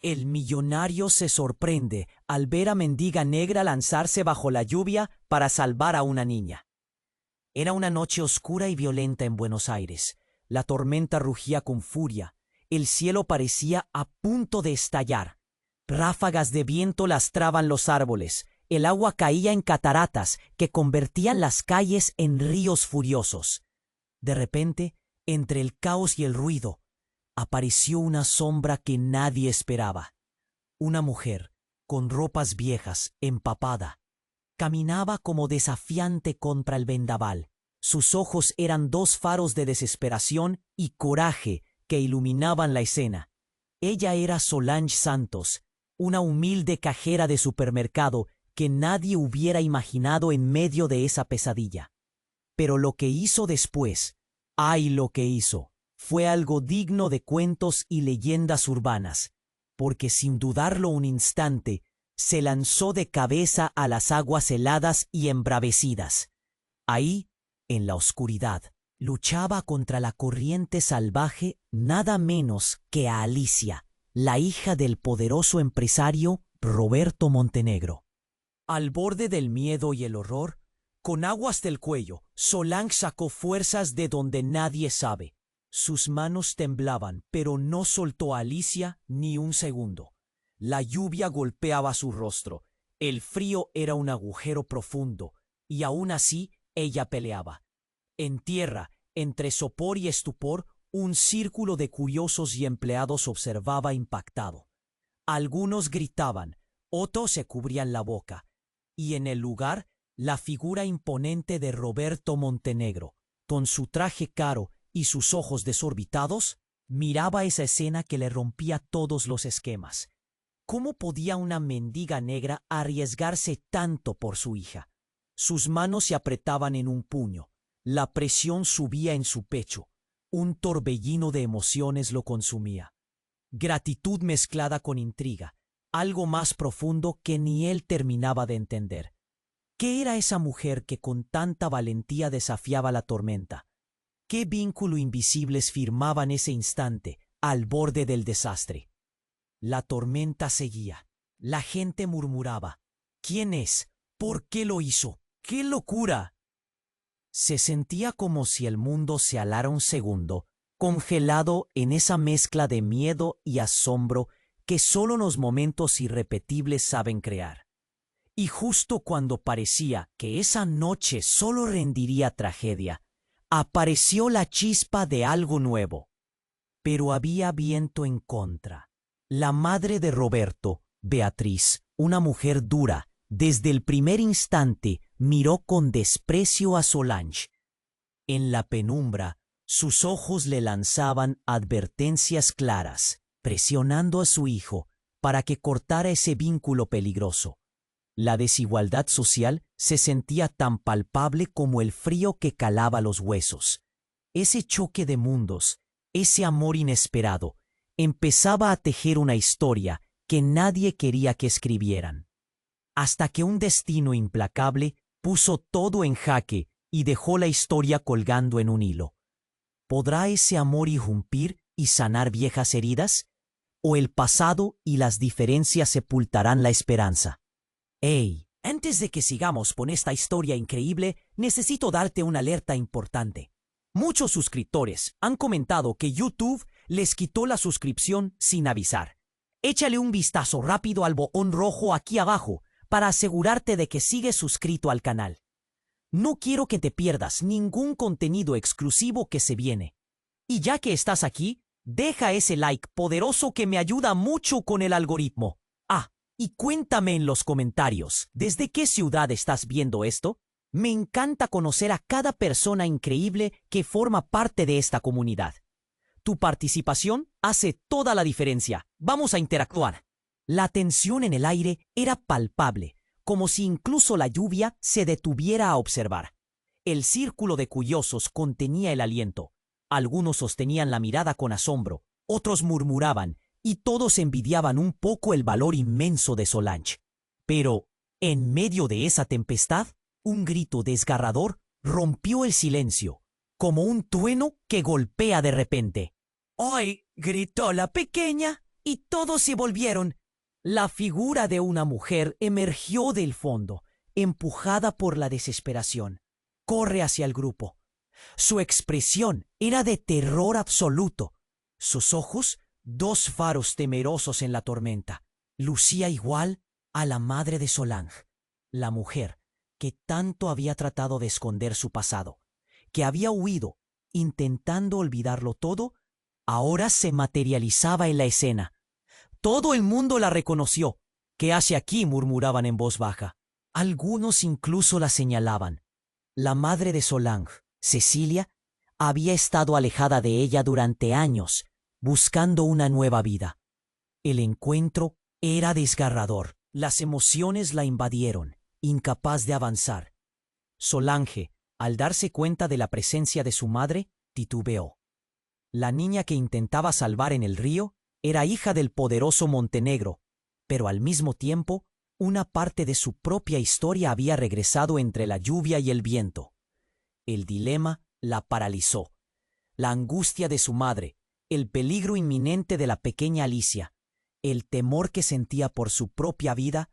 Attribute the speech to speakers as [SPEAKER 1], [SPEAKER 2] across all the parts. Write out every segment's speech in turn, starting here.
[SPEAKER 1] El millonario se sorprende al ver a Mendiga Negra lanzarse bajo la lluvia para salvar a una niña. Era una noche oscura y violenta en Buenos Aires. La tormenta rugía con furia. El cielo parecía a punto de estallar. Ráfagas de viento lastraban los árboles. El agua caía en cataratas que convertían las calles en ríos furiosos. De repente, entre el caos y el ruido, apareció una sombra que nadie esperaba. Una mujer, con ropas viejas, empapada. Caminaba como desafiante contra el vendaval. Sus ojos eran dos faros de desesperación y coraje que iluminaban la escena. Ella era Solange Santos, una humilde cajera de supermercado que nadie hubiera imaginado en medio de esa pesadilla. Pero lo que hizo después, ¡ay lo que hizo!, fue algo digno de cuentos y leyendas urbanas, porque sin dudarlo un instante, se lanzó de cabeza a las aguas heladas y embravecidas. Ahí, en la oscuridad, luchaba contra la corriente salvaje nada menos que a Alicia, la hija del poderoso empresario Roberto Montenegro. Al borde del miedo y el horror, con agua hasta el cuello, Solange sacó fuerzas de donde nadie sabe. Sus manos temblaban, pero no soltó a Alicia ni un segundo. La lluvia golpeaba su rostro, el frío era un agujero profundo, y aún así ella peleaba. En tierra, entre sopor y estupor, un círculo de curiosos y empleados observaba impactado. Algunos gritaban, otros se cubrían la boca, y en el lugar, la figura imponente de Roberto Montenegro, con su traje caro y sus ojos desorbitados, miraba esa escena que le rompía todos los esquemas. ¿Cómo podía una mendiga negra arriesgarse tanto por su hija? Sus manos se apretaban en un puño. La presión subía en su pecho. Un torbellino de emociones lo consumía. Gratitud mezclada con intriga, algo más profundo que ni él terminaba de entender. ¿Qué era esa mujer que con tanta valentía desafiaba la tormenta? ¿Qué vínculo invisibles firmaba en ese instante, al borde del desastre? La tormenta seguía. La gente murmuraba. ¿Quién es? ¿Por qué lo hizo? ¡Qué locura! Se sentía como si el mundo se alara un segundo, congelado en esa mezcla de miedo y asombro que solo los momentos irrepetibles saben crear. Y justo cuando parecía que esa noche solo rendiría tragedia, apareció la chispa de algo nuevo. Pero había viento en contra. La madre de Roberto, Beatriz, una mujer dura, desde el primer instante miró con desprecio a Solange. En la penumbra, sus ojos le lanzaban advertencias claras, presionando a su hijo para que cortara ese vínculo peligroso. La desigualdad social se sentía tan palpable como el frío que calaba los huesos. Ese choque de mundos, ese amor inesperado, empezaba a tejer una historia que nadie quería que escribieran. Hasta que un destino implacable puso todo en jaque y dejó la historia colgando en un hilo. ¿Podrá ese amor irrumpir y sanar viejas heridas? ¿O el pasado y las diferencias sepultarán la esperanza? ¡Hey! Antes de que sigamos con esta historia increíble, necesito darte una alerta importante. Muchos suscriptores han comentado que YouTube les quitó la suscripción sin avisar. Échale un vistazo rápido al botón rojo aquí abajo para asegurarte de que sigues suscrito al canal. No quiero que te pierdas ningún contenido exclusivo que se viene. Y ya que estás aquí, deja ese like poderoso que me ayuda mucho con el algoritmo. Ah, y cuéntame en los comentarios, ¿desde qué ciudad estás viendo esto? Me encanta conocer a cada persona increíble que forma parte de esta comunidad. Tu participación hace toda la diferencia. Vamos a interactuar. La tensión en el aire era palpable, como si incluso la lluvia se detuviera a observar. El círculo de curiosos contenía el aliento. Algunos sostenían la mirada con asombro, otros murmuraban, y todos envidiaban un poco el valor inmenso de Solange. Pero, en medio de esa tempestad, un grito desgarrador rompió el silencio, como un trueno que golpea de repente. ¡Ay! Gritó la pequeña, y todos se volvieron. La figura de una mujer emergió del fondo, empujada por la desesperación. Corre hacia el grupo. Su expresión era de terror absoluto. Sus ojos, dos faros temerosos en la tormenta. Lucía igual a la madre de Solange, la mujer que tanto había tratado de esconder su pasado, que había huido, intentando olvidarlo todo, ahora se materializaba en la escena. Todo el mundo la reconoció. ¿Qué hace aquí?, murmuraban en voz baja. Algunos incluso la señalaban. La madre de Solange, Cecilia, había estado alejada de ella durante años, buscando una nueva vida. El encuentro era desgarrador. Las emociones la invadieron, incapaz de avanzar. Solange, al darse cuenta de la presencia de su madre, titubeó. La niña que intentaba salvar en el río era hija del poderoso Montenegro, pero al mismo tiempo, una parte de su propia historia había regresado entre la lluvia y el viento. El dilema la paralizó. La angustia de su madre, el peligro inminente de la pequeña Alicia, el temor que sentía por su propia vida,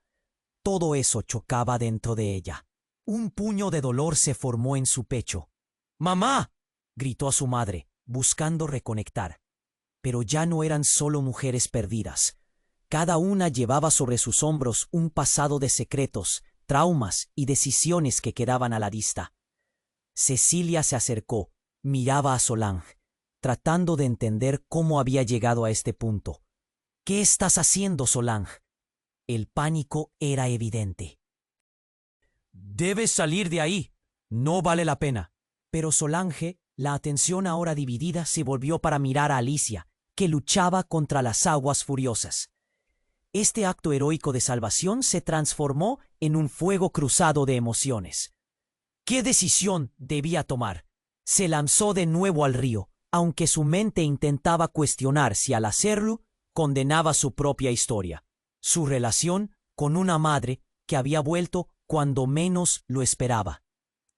[SPEAKER 1] todo eso chocaba dentro de ella. Un puño de dolor se formó en su pecho. ¡Mamá!, gritó a su madre, buscando reconectar. Pero ya no eran solo mujeres perdidas. Cada una llevaba sobre sus hombros un pasado de secretos, traumas y decisiones que quedaban a la vista. Cecilia se acercó, miraba a Solange, tratando de entender cómo había llegado a este punto. ¿Qué estás haciendo, Solange? El pánico era evidente. Debes salir de ahí. No vale la pena. Pero Solange, la atención ahora dividida, se volvió para mirar a Alicia, que luchaba contra las aguas furiosas. Este acto heroico de salvación se transformó en un fuego cruzado de emociones. ¿Qué decisión debía tomar? Se lanzó de nuevo al río, aunque su mente intentaba cuestionar si al hacerlo condenaba su propia historia, su relación con una madre que había vuelto cuando menos lo esperaba.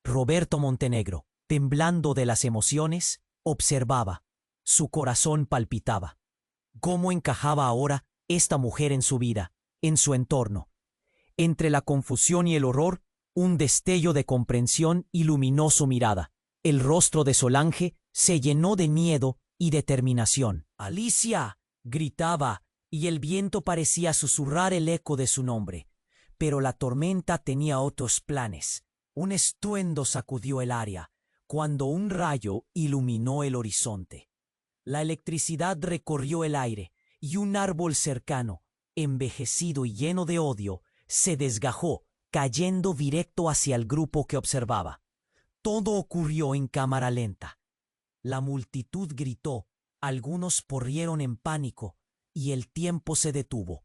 [SPEAKER 1] Roberto Montenegro, temblando de las emociones, observaba. Su corazón palpitaba. ¿Cómo encajaba ahora esta mujer en su vida, en su entorno? Entre la confusión y el horror, un destello de comprensión iluminó su mirada. El rostro de Solange se llenó de miedo y determinación. ¡Alicia!, gritaba, y el viento parecía susurrar el eco de su nombre. Pero la tormenta tenía otros planes. Un estruendo sacudió el área, cuando un rayo iluminó el horizonte. La electricidad recorrió el aire, y un árbol cercano, envejecido y lleno de odio, se desgajó, cayendo directo hacia el grupo que observaba. Todo ocurrió en cámara lenta. La multitud gritó, algunos corrieron en pánico, y el tiempo se detuvo.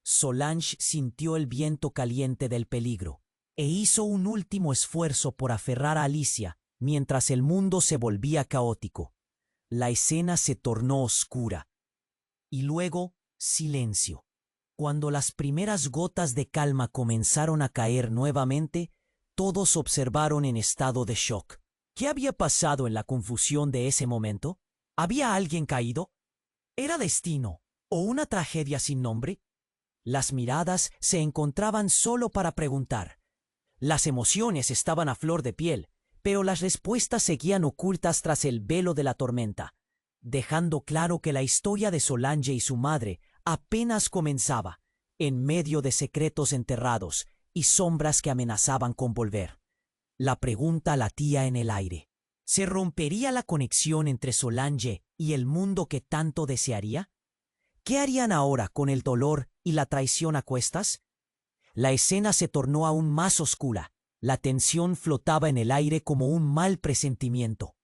[SPEAKER 1] Solange sintió el viento caliente del peligro, e hizo un último esfuerzo por aferrar a Alicia, mientras el mundo se volvía caótico. La escena se tornó oscura. Y luego, silencio. Cuando las primeras gotas de calma comenzaron a caer nuevamente, todos observaron en estado de shock. ¿Qué había pasado en la confusión de ese momento? ¿Había alguien caído? ¿Era destino o una tragedia sin nombre? Las miradas se encontraban solo para preguntar. Las emociones estaban a flor de piel, pero las respuestas seguían ocultas tras el velo de la tormenta, dejando claro que la historia de Solange y su madre apenas comenzaba, en medio de secretos enterrados y sombras que amenazaban con volver. La pregunta latía en el aire. ¿Se rompería la conexión entre Solange y el mundo que tanto desearía? ¿Qué harían ahora con el dolor y la traición a cuestas? La escena se tornó aún más oscura. La tensión flotaba en el aire como un mal presentimiento.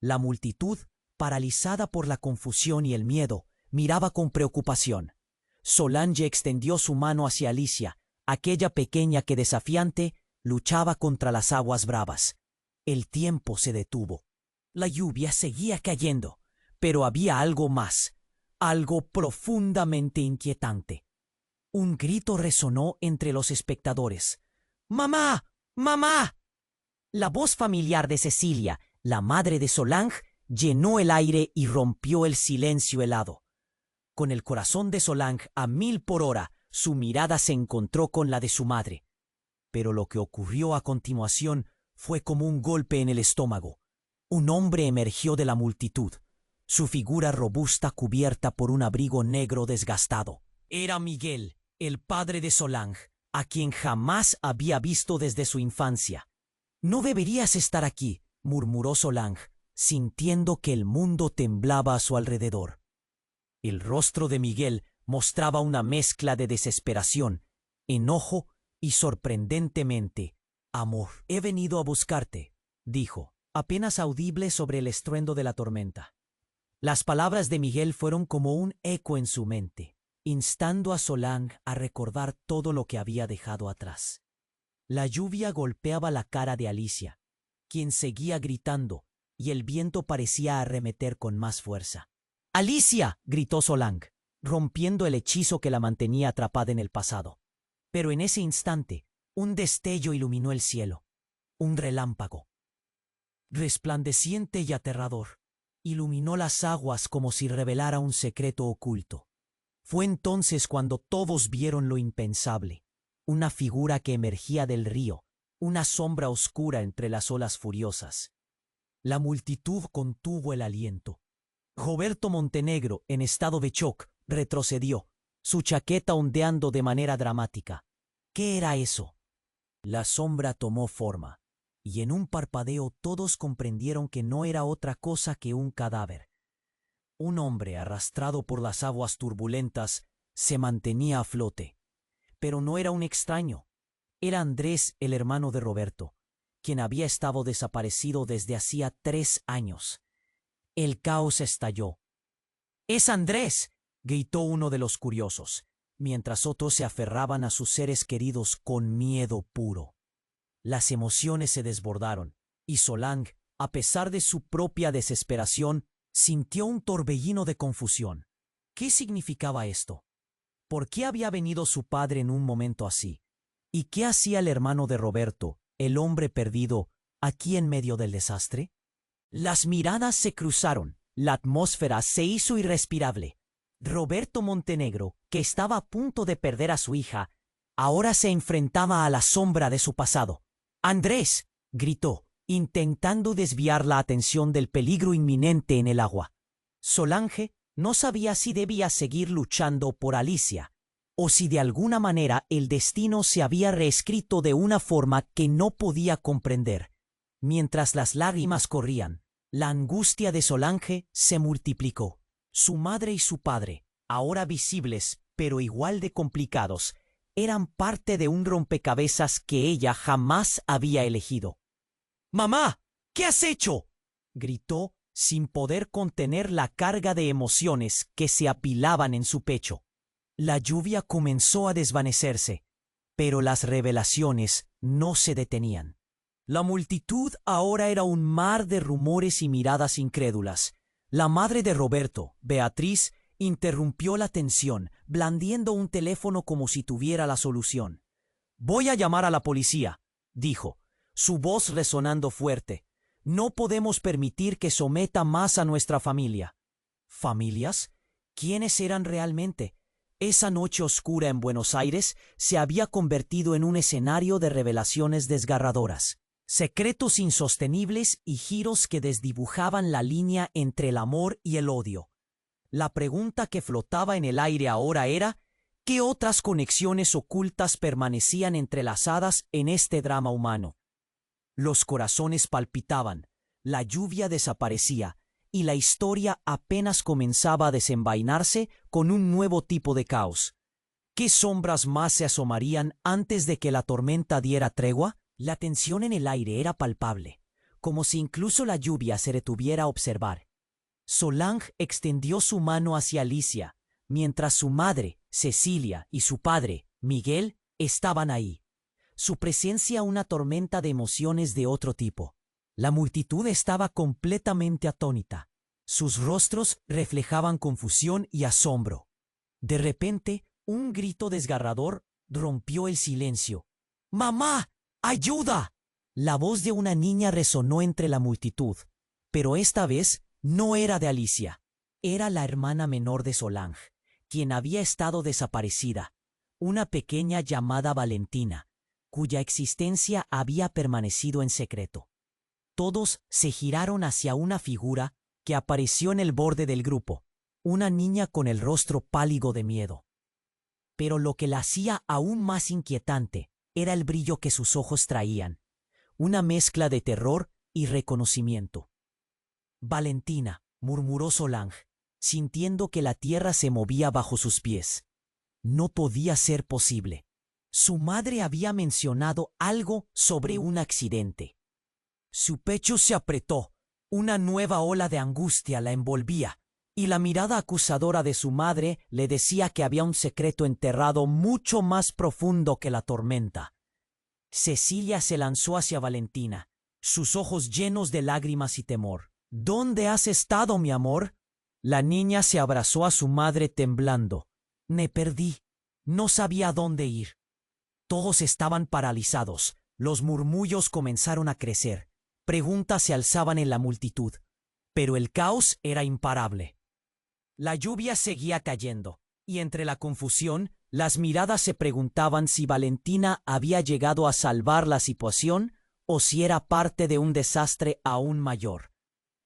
[SPEAKER 1] La multitud, paralizada por la confusión y el miedo, miraba con preocupación. Solange extendió su mano hacia Alicia, aquella pequeña que desafiante luchaba contra las aguas bravas. El tiempo se detuvo. La lluvia seguía cayendo, pero había algo más, algo profundamente inquietante. Un grito resonó entre los espectadores. ¡Mamá! ¡Mamá! La voz familiar de Cecilia, la madre de Solange, llenó el aire y rompió el silencio helado. Con el corazón de Solange a 1000 por hora, su mirada se encontró con la de su madre. Pero lo que ocurrió a continuación fue como un golpe en el estómago. Un hombre emergió de la multitud, su figura robusta cubierta por un abrigo negro desgastado. Era Miguel, el padre de Solange, a quien jamás había visto desde su infancia. «No deberías estar aquí», murmuró Solange, sintiendo que el mundo temblaba a su alrededor. El rostro de Miguel mostraba una mezcla de desesperación, enojo y, sorprendentemente, amor. «He venido a buscarte», dijo, apenas audible sobre el estruendo de la tormenta. Las palabras de Miguel fueron como un eco en su mente, instando a Solange a recordar todo lo que había dejado atrás. La lluvia golpeaba la cara de Alicia, quien seguía gritando, y el viento parecía arremeter con más fuerza. «¡Alicia!», gritó Solange, rompiendo el hechizo que la mantenía atrapada en el pasado. Pero en ese instante, un destello iluminó el cielo. Un relámpago, resplandeciente y aterrador, iluminó las aguas como si revelara un secreto oculto. Fue entonces cuando todos vieron lo impensable, una figura que emergía del río, una sombra oscura entre las olas furiosas. La multitud contuvo el aliento. Roberto Montenegro, en estado de shock, retrocedió, su chaqueta ondeando de manera dramática. ¿Qué era eso? La sombra tomó forma, y en un parpadeo todos comprendieron que no era otra cosa que un cadáver. Un hombre arrastrado por las aguas turbulentas se mantenía a flote. Pero no era un extraño. Era Andrés, el hermano de Roberto, quien había estado desaparecido desde hacía 3 años. El caos estalló. «¡Es Andrés!», gritó uno de los curiosos, mientras otros se aferraban a sus seres queridos con miedo puro. Las emociones se desbordaron, y Solange, a pesar de su propia desesperación, sintió un torbellino de confusión. ¿Qué significaba esto? ¿Por qué había venido su padre en un momento así? ¿Y qué hacía el hermano de Roberto, el hombre perdido, aquí en medio del desastre? Las miradas se cruzaron, la atmósfera se hizo irrespirable. Roberto Montenegro, que estaba a punto de perder a su hija, ahora se enfrentaba a la sombra de su pasado. «¡Andrés!», gritó, intentando desviar la atención del peligro inminente en el agua. Solange no sabía si debía seguir luchando por Alicia, o si de alguna manera el destino se había reescrito de una forma que no podía comprender. Mientras las lágrimas corrían, la angustia de Solange se multiplicó. Su madre y su padre, ahora visibles pero igual de complicados, eran parte de un rompecabezas que ella jamás había elegido. «¡Mamá! ¿Qué has hecho?», gritó, sin poder contener la carga de emociones que se apilaban en su pecho. La lluvia comenzó a desvanecerse, pero las revelaciones no se detenían. La multitud ahora era un mar de rumores y miradas incrédulas. La madre de Roberto, Beatriz, interrumpió la tensión, blandiendo un teléfono como si tuviera la solución. «Voy a llamar a la policía», dijo, su voz resonando fuerte. «No podemos permitir que someta más a nuestra familia». ¿Familias? ¿Quiénes eran realmente? Esa noche oscura en Buenos Aires se había convertido en un escenario de revelaciones desgarradoras, secretos insostenibles y giros que desdibujaban la línea entre el amor y el odio. La pregunta que flotaba en el aire ahora era: ¿qué otras conexiones ocultas permanecían entrelazadas en este drama humano? Los corazones palpitaban, la lluvia desaparecía, y la historia apenas comenzaba a desenvainarse con un nuevo tipo de caos. ¿Qué sombras más se asomarían antes de que la tormenta diera tregua? La tensión en el aire era palpable, como si incluso la lluvia se detuviera a observar. Solange extendió su mano hacia Alicia, mientras su madre, Cecilia, y su padre, Miguel, estaban ahí. Su presencia una tormenta de emociones de otro tipo. La multitud estaba completamente atónita. Sus rostros reflejaban confusión y asombro. De repente, un grito desgarrador rompió el silencio. «¡Mamá! ¡Ayuda!». La voz de una niña resonó entre la multitud, pero esta vez no era de Alicia. Era la hermana menor de Solange, quien había estado desaparecida, una pequeña llamada Valentina, cuya existencia había permanecido en secreto. Todos se giraron hacia una figura que apareció en el borde del grupo, una niña con el rostro pálido de miedo. Pero lo que la hacía aún más inquietante era el brillo que sus ojos traían, una mezcla de terror y reconocimiento. «Valentina», murmuró Solange, sintiendo que la tierra se movía bajo sus pies. No podía ser posible. Su madre había mencionado algo sobre un accidente. Su pecho se apretó, una nueva ola de angustia la envolvía, y la mirada acusadora de su madre le decía que había un secreto enterrado mucho más profundo que la tormenta. Cecilia se lanzó hacia Valentina, sus ojos llenos de lágrimas y temor. «¿Dónde has estado, mi amor?» La niña se abrazó a su madre temblando. «Me perdí. No sabía dónde ir». Todos estaban paralizados. Los murmullos comenzaron a crecer. Preguntas se alzaban en la multitud. Pero el caos era imparable. La lluvia seguía cayendo, y entre la confusión, las miradas se preguntaban si Valentina había llegado a salvar la situación o si era parte de un desastre aún mayor.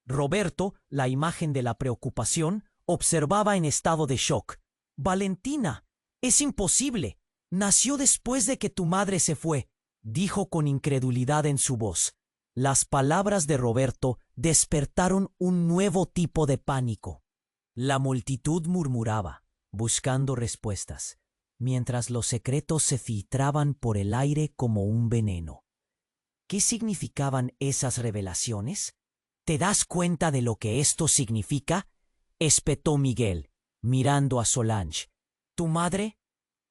[SPEAKER 1] Roberto, la imagen de la preocupación, observaba en estado de shock. «Valentina, es imposible. Nació después de que tu madre se fue», dijo con incredulidad en su voz. Las palabras de Roberto despertaron un nuevo tipo de pánico. La multitud murmuraba, buscando respuestas, mientras los secretos se filtraban por el aire como un veneno. ¿Qué significaban esas revelaciones? «¿Te das cuenta de lo que esto significa?», espetó Miguel, mirando a Solange. «Tu madre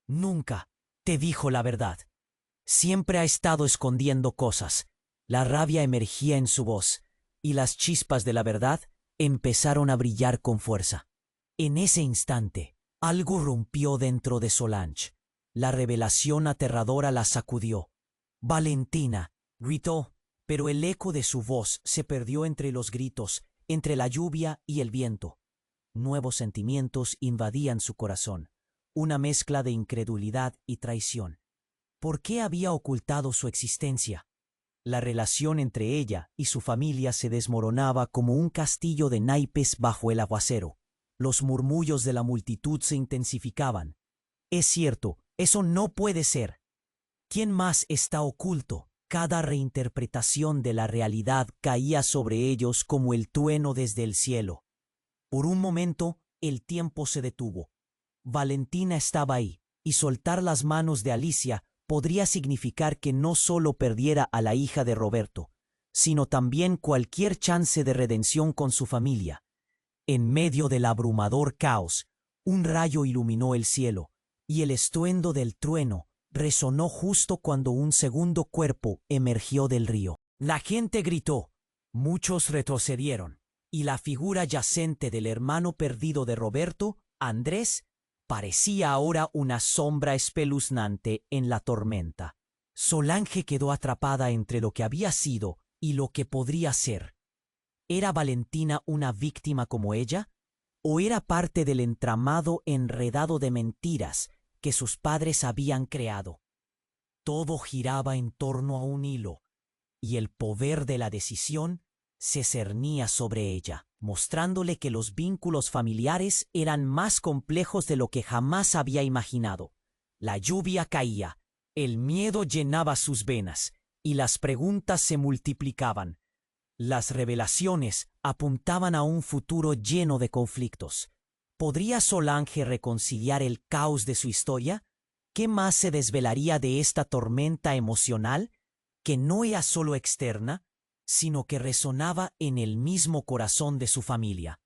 [SPEAKER 1] nunca te dijo la verdad. Siempre ha estado escondiendo cosas». La rabia emergía en su voz, y las chispas de la verdad empezaron a brillar con fuerza. En ese instante, algo rompió dentro de Solange. La revelación aterradora la sacudió. «Valentina», gritó, pero el eco de su voz se perdió entre los gritos, entre la lluvia y el viento. Nuevos sentimientos invadían su corazón, una mezcla de incredulidad y traición. ¿Por qué había ocultado su existencia? La relación entre ella y su familia se desmoronaba como un castillo de naipes bajo el aguacero. Los murmullos de la multitud se intensificaban. «Es cierto, eso no puede ser. ¿Quién más está oculto?» Cada reinterpretación de la realidad caía sobre ellos como el trueno desde el cielo. Por un momento, el tiempo se detuvo. Valentina estaba ahí, y soltar las manos de Alicia podría significar que no solo perdiera a la hija de Roberto, sino también cualquier chance de redención con su familia. En medio del abrumador caos, un rayo iluminó el cielo, y el estruendo del trueno resonó justo cuando un segundo cuerpo emergió del río. La gente gritó, muchos retrocedieron, y la figura yacente del hermano perdido de Roberto, Andrés, parecía ahora una sombra espeluznante en la tormenta. Solange quedó atrapada entre lo que había sido y lo que podría ser. ¿Era Valentina una víctima como ella? ¿O era parte del entramado enredado de mentiras que sus padres habían creado? Todo giraba en torno a un hilo, y el poder de la decisión se cernía sobre ella, mostrándole que los vínculos familiares eran más complejos de lo que jamás había imaginado. La lluvia caía, el miedo llenaba sus venas, y las preguntas se multiplicaban. Las revelaciones apuntaban a un futuro lleno de conflictos. ¿Podría Solange reconciliar el caos de su historia? ¿Qué más se desvelaría de esta tormenta emocional, que no era solo externa, sino que resonaba en el mismo corazón de su familia?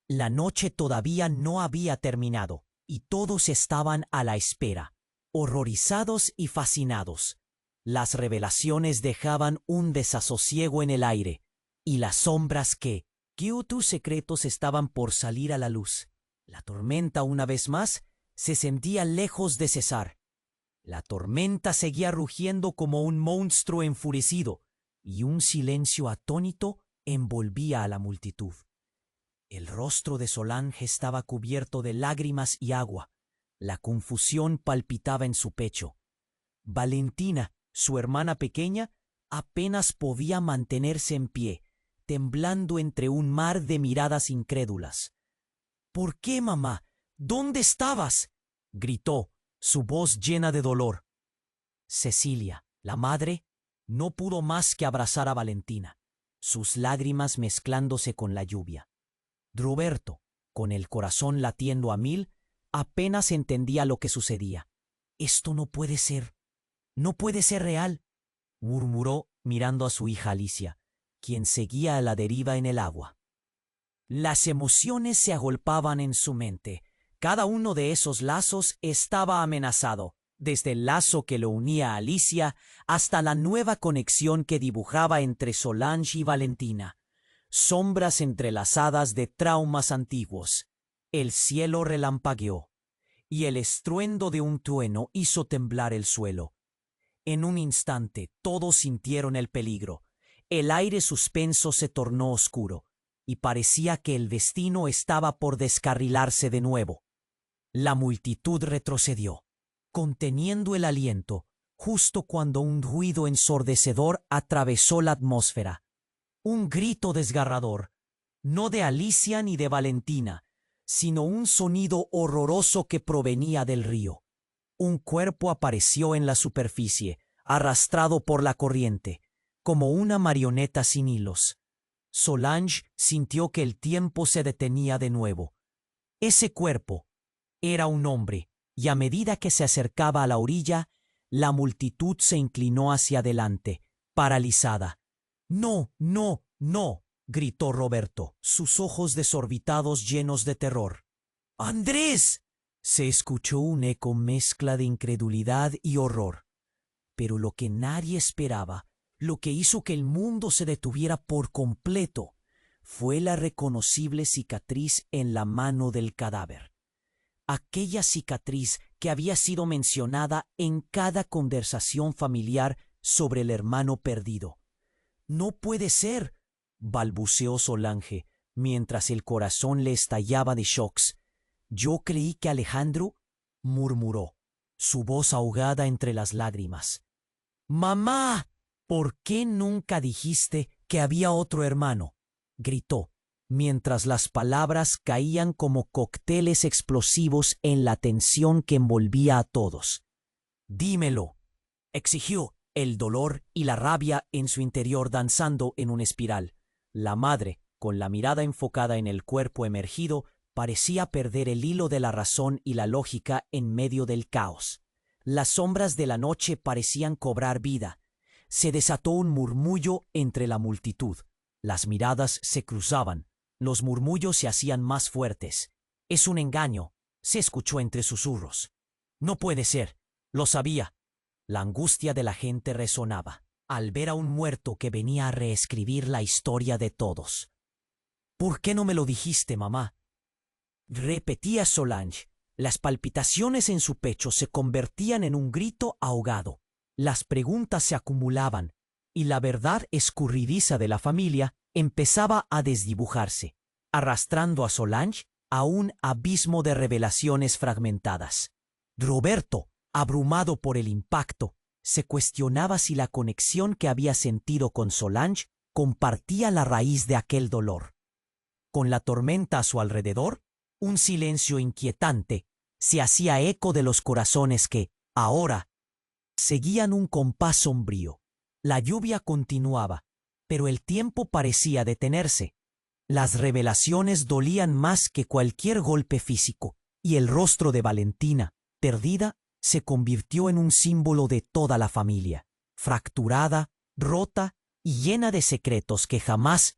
[SPEAKER 1] La noche todavía no había terminado, y todos estaban a la espera, horrorizados y fascinados. Las revelaciones dejaban un desasosiego en el aire, y las sombras que otros secretos estaban por salir a la luz. La tormenta, una vez más, se sentía lejos de cesar. La tormenta seguía rugiendo como un monstruo enfurecido, y un silencio atónito envolvía a la multitud. El rostro de Solange estaba cubierto de lágrimas y agua. La confusión palpitaba en su pecho. Valentina, su hermana pequeña, apenas podía mantenerse en pie, temblando entre un mar de miradas incrédulas. —¿Por qué, mamá? ¿Dónde estabas? —gritó, su voz llena de dolor. Cecilia, la madre, no pudo más que abrazar a Valentina, sus lágrimas mezclándose con la lluvia. Roberto, con el corazón latiendo a mil, apenas entendía lo que sucedía. «Esto no puede ser. No puede ser real», murmuró mirando a su hija Alicia, quien seguía a la deriva en el agua. Las emociones se agolpaban en su mente. Cada uno de esos lazos estaba amenazado, desde el lazo que lo unía a Alicia hasta la nueva conexión que dibujaba entre Solange y Valentina. Sombras entrelazadas de traumas antiguos. El cielo relampagueó, y el estruendo de un trueno hizo temblar el suelo. En un instante todos sintieron el peligro. El aire suspenso se tornó oscuro, y parecía que el destino estaba por descarrilarse de nuevo. La multitud retrocedió, conteniendo el aliento, justo cuando un ruido ensordecedor atravesó la atmósfera. Un grito desgarrador, no de Alicia ni de Valentina, sino un sonido horroroso que provenía del río. Un cuerpo apareció en la superficie, arrastrado por la corriente, como una marioneta sin hilos. Solange sintió que el tiempo se detenía de nuevo. Ese cuerpo era un hombre, y a medida que se acercaba a la orilla, la multitud se inclinó hacia adelante, paralizada. «No, no, no», gritó Roberto, sus ojos desorbitados llenos de terror. «¡Andrés!», se escuchó un eco mezcla de incredulidad y horror. Pero lo que nadie esperaba, lo que hizo que el mundo se detuviera por completo, fue la reconocible cicatriz en la mano del cadáver. Aquella cicatriz que había sido mencionada en cada conversación familiar sobre el hermano perdido. «No puede ser», balbuceó Solange, mientras el corazón le estallaba de shocks. «Yo creí que Alejandro», murmuró, su voz ahogada entre las lágrimas. «¡Mamá! ¿Por qué nunca dijiste que había otro hermano?», gritó, mientras las palabras caían como cócteles explosivos en la tensión que envolvía a todos. «Dímelo», exigió, el dolor y la rabia en su interior danzando en una espiral. La madre, con la mirada enfocada en el cuerpo emergido, parecía perder el hilo de la razón y la lógica en medio del caos. Las sombras de la noche parecían cobrar vida. Se desató un murmullo entre la multitud. Las miradas se cruzaban. Los murmullos se hacían más fuertes. «Es un engaño», se escuchó entre susurros. «No puede ser. Lo sabía». La angustia de la gente resonaba al ver a un muerto que venía a reescribir la historia de todos. «¿Por qué no me lo dijiste, mamá?», repetía Solange. Las palpitaciones en su pecho se convertían en un grito ahogado. Las preguntas se acumulaban, y la verdad escurridiza de la familia empezaba a desdibujarse, arrastrando a Solange a un abismo de revelaciones fragmentadas. Roberto, abrumado por el impacto, se cuestionaba si la conexión que había sentido con Solange compartía la raíz de aquel dolor. Con la tormenta a su alrededor, un silencio inquietante se hacía eco de los corazones que, ahora, seguían un compás sombrío. La lluvia continuaba, pero el tiempo parecía detenerse. Las revelaciones dolían más que cualquier golpe físico, y el rostro de Valentina, perdida, se convirtió en un símbolo de toda la familia, fracturada, rota y llena de secretos que jamás...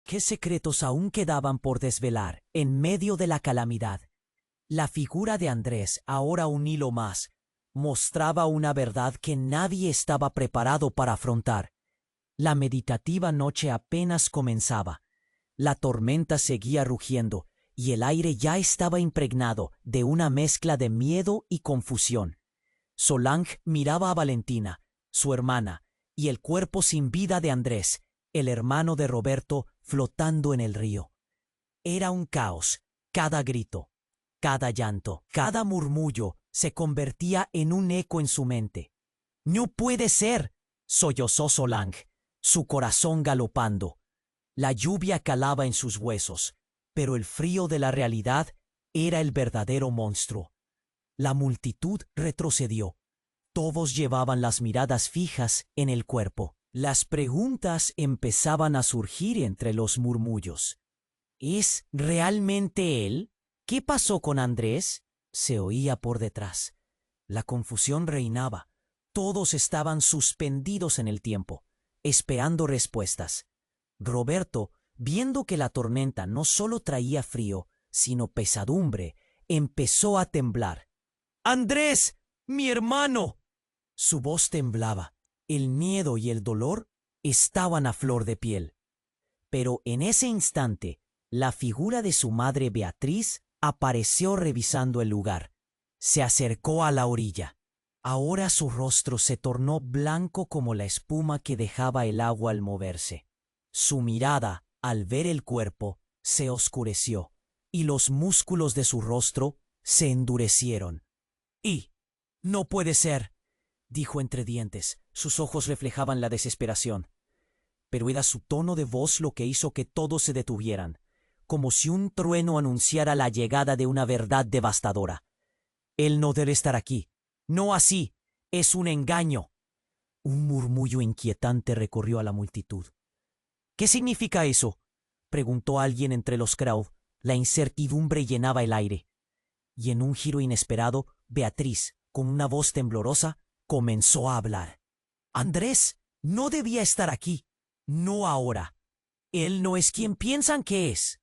[SPEAKER 1] ¿Qué secretos aún quedaban por desvelar en medio de la calamidad? La figura de Andrés, ahora un hilo más, mostraba una verdad que nadie estaba preparado para afrontar. La meditativa noche apenas comenzaba. La tormenta seguía rugiendo y el aire ya estaba impregnado de una mezcla de miedo y confusión. Solange miraba a Valentina, su hermana, y el cuerpo sin vida de Andrés, el hermano de Roberto, flotando en el río. Era un caos. Cada grito, cada llanto, cada murmullo se convertía en un eco en su mente. «No puede ser», sollozó Solange, su corazón galopando. La lluvia calaba en sus huesos, pero el frío de la realidad era el verdadero monstruo. La multitud retrocedió. Todos llevaban las miradas fijas en el cuerpo. Las preguntas empezaban a surgir entre los murmullos. ¿Es realmente él? ¿Qué pasó con Andrés? Se oía por detrás. La confusión reinaba. Todos estaban suspendidos en el tiempo, esperando respuestas. Roberto, viendo que la tormenta no solo traía frío, sino pesadumbre, empezó a temblar. «¡Andrés! ¡Mi hermano!» Su voz temblaba. El miedo y el dolor estaban a flor de piel. Pero en ese instante, la figura de su madre Beatriz apareció revisando el lugar. Se acercó a la orilla. Ahora su rostro se tornó blanco como la espuma que dejaba el agua al moverse. Su mirada, al ver el cuerpo, se oscureció, y los músculos de su rostro se endurecieron. «¡Y! ¡No puede ser!», dijo entre dientes. Sus ojos reflejaban la desesperación. Pero era su tono de voz lo que hizo que todos se detuvieran, como si un trueno anunciara la llegada de una verdad devastadora. «Él no debe estar aquí. No así. Es un engaño». Un murmullo inquietante recorrió a la multitud. «¿Qué significa eso?», preguntó alguien entre los crowd. La incertidumbre llenaba el aire. Y en un giro inesperado, Beatriz, con una voz temblorosa, comenzó a hablar. «Andrés no debía estar aquí. No ahora. Él no es quien piensan que es».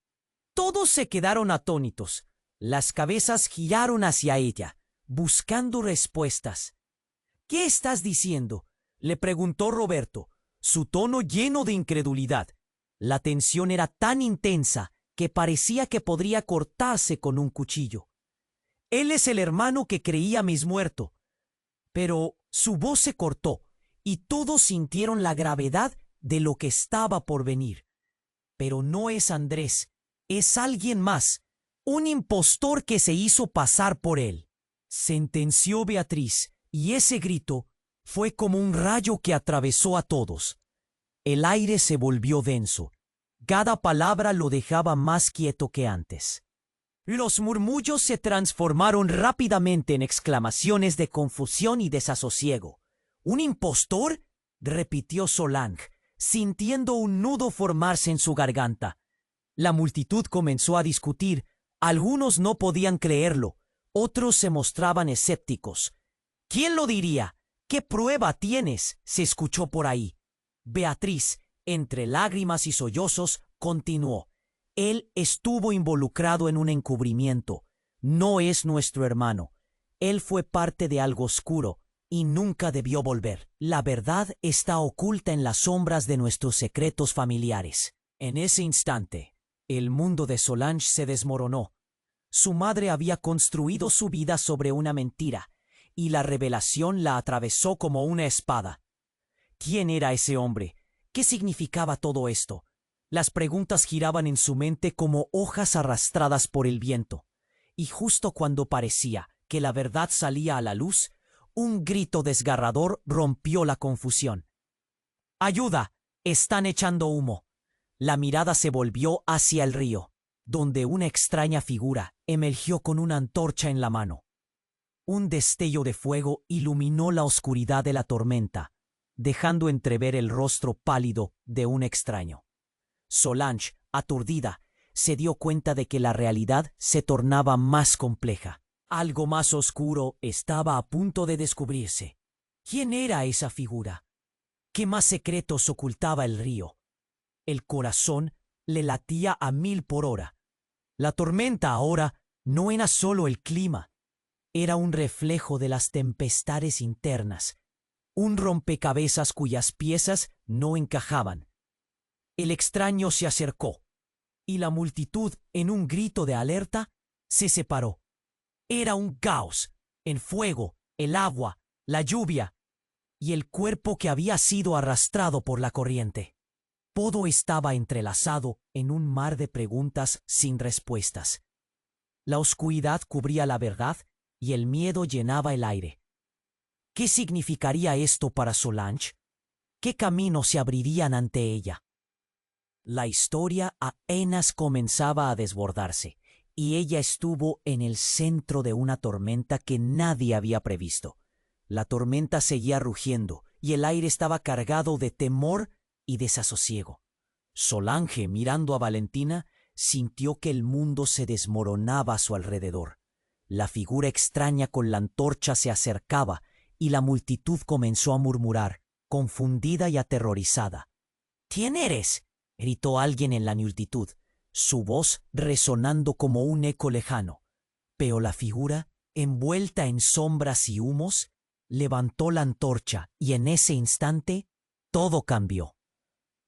[SPEAKER 1] Todos se quedaron atónitos. Las cabezas giraron hacia ella, buscando respuestas. «¿Qué estás diciendo?», le preguntó Roberto, su tono lleno de incredulidad. La tensión era tan intensa que parecía que podría cortarse con un cuchillo. «Él es el hermano que creíais muerto». Pero su voz se cortó y todos sintieron la gravedad de lo que estaba por venir. «Pero no es Andrés, es alguien más, un impostor que se hizo pasar por él», sentenció Beatriz, y ese grito fue como un rayo que atravesó a todos. El aire se volvió denso. Cada palabra lo dejaba más quieto que antes. Los murmullos se transformaron rápidamente en exclamaciones de confusión y desasosiego. «¿Un impostor?», repitió Solange, sintiendo un nudo formarse en su garganta. La multitud comenzó a discutir. Algunos no podían creerlo. Otros se mostraban escépticos. «¿Quién lo diría? ¿Qué prueba tienes?», se escuchó por ahí. Beatriz, entre lágrimas y sollozos, continuó. «Él estuvo involucrado en un encubrimiento. No es nuestro hermano. Él fue parte de algo oscuro y nunca debió volver. La verdad está oculta en las sombras de nuestros secretos familiares». En ese instante, el mundo de Solange se desmoronó. Su madre había construido su vida sobre una mentira, y la revelación la atravesó como una espada. ¿Quién era ese hombre? ¿Qué significaba todo esto? Las preguntas giraban en su mente como hojas arrastradas por el viento. Y justo cuando parecía que la verdad salía a la luz, un grito desgarrador rompió la confusión. «¡Ayuda! Están echando humo». La mirada se volvió hacia el río, donde una extraña figura emergió con una antorcha en la mano. Un destello de fuego iluminó la oscuridad de la tormenta, dejando entrever el rostro pálido de un extraño. Solange, aturdida, se dio cuenta de que la realidad se tornaba más compleja. Algo más oscuro estaba a punto de descubrirse. ¿Quién era esa figura? ¿Qué más secretos ocultaba el río? El corazón le latía a 1000 por hora. La tormenta ahora no era solo el clima, era un reflejo de las tempestades internas, un rompecabezas cuyas piezas no encajaban. El extraño se acercó, y la multitud, en un grito de alerta, se separó. Era un caos, el fuego, el agua, la lluvia, y el cuerpo que había sido arrastrado por la corriente. Todo estaba entrelazado en un mar de preguntas sin respuestas. La oscuridad cubría la verdad y el miedo llenaba el aire. ¿Qué significaría esto para Solange? ¿Qué caminos se abrirían ante ella? La historia apenas comenzaba a desbordarse, y ella estuvo en el centro de una tormenta que nadie había previsto. La tormenta seguía rugiendo, y el aire estaba cargado de temor y desasosiego. Solange, mirando a Valentina, sintió que el mundo se desmoronaba a su alrededor. La figura extraña con la antorcha se acercaba, y la multitud comenzó a murmurar, confundida y aterrorizada. ¿Quién eres?, gritó alguien en la multitud, su voz resonando como un eco lejano. Pero la figura, envuelta en sombras y humos, levantó la antorcha y en ese instante todo cambió.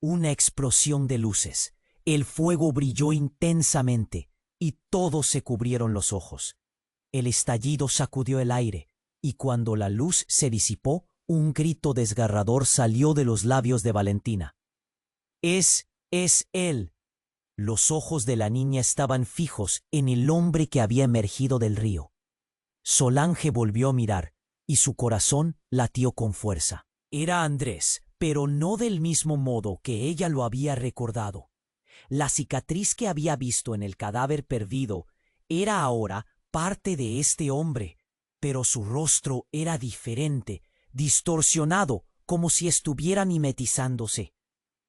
[SPEAKER 1] Una explosión de luces, el fuego brilló intensamente y todos se cubrieron los ojos. El estallido sacudió el aire y cuando la luz se disipó, un grito desgarrador salió de los labios de Valentina. Es él. Los ojos de la niña estaban fijos en el hombre que había emergido del río. Solange volvió a mirar y su corazón latió con fuerza. Era Andrés, pero no del mismo modo que ella lo había recordado. La cicatriz que había visto en el cadáver perdido era ahora parte de este hombre, pero su rostro era diferente, distorsionado, como si estuviera mimetizándose.